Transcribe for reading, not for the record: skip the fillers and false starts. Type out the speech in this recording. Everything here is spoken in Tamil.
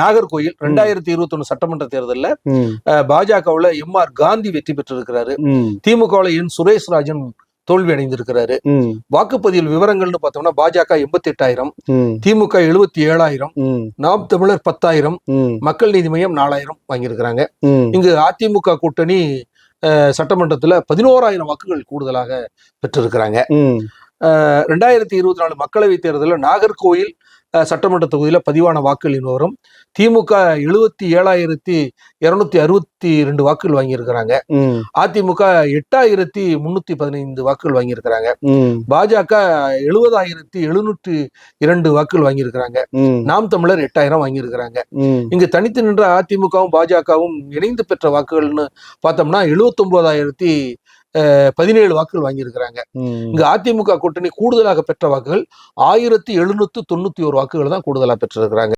நாகர்கோயில் 2021 சட்டமன்ற தேர்தலில் பாஜகவுல எம்.ஆர். காந்தி வெற்றி பெற்றிருக்கிறாரு. திமுகவுல என். சுரேஷ் ராஜன் தோல்வி அடைந்திருக்கிறாரு. வாக்குப்பதிவு விவரங்கள்னு பார்த்தோம்னா பாஜக 88,000, திமுக 77,000, நாம் தமிழர் 10,000, மக்கள் நீதி மையம் 4,000 வாங்கியிருக்கிறாங்க. இங்கு அதிமுக கூட்டணி சட்டமன்றத்துல 11,000 வாக்குகள் கூடுதலாக பெற்றிருக்கிறாங்க. 2024 மக்களவைத் தேர்தலில் நாகர்கோயில் சட்டமன்ற தொகுதியில பதிவான வாக்குகளின் விவரம் திமுக 77,262 வாக்குகள் வாங்கியிருக்கிறாங்க. அதிமுக 8,315 வாக்குகள் வாங்கியிருக்கிறாங்க. பாஜக 70,702 வாக்குகள் வாங்கியிருக்கிறாங்க. நாம் தமிழர் 8,000 வாங்கியிருக்கிறாங்க. இங்கு தனித்து நின்ற அதிமுகவும் பாஜகவும் இணைந்து பெற்ற வாக்குகள்னு பார்த்தோம்னா 79,017 வாக்குகள் வாங்கியிருக்கிறாங்க. இங்கு அதிமுக கூட்டணி கூடுதலாக பெற்ற வாக்குகள் 1,791 வாக்குகள் தான் கூடுதலாக பெற்றிருக்கிறாங்க.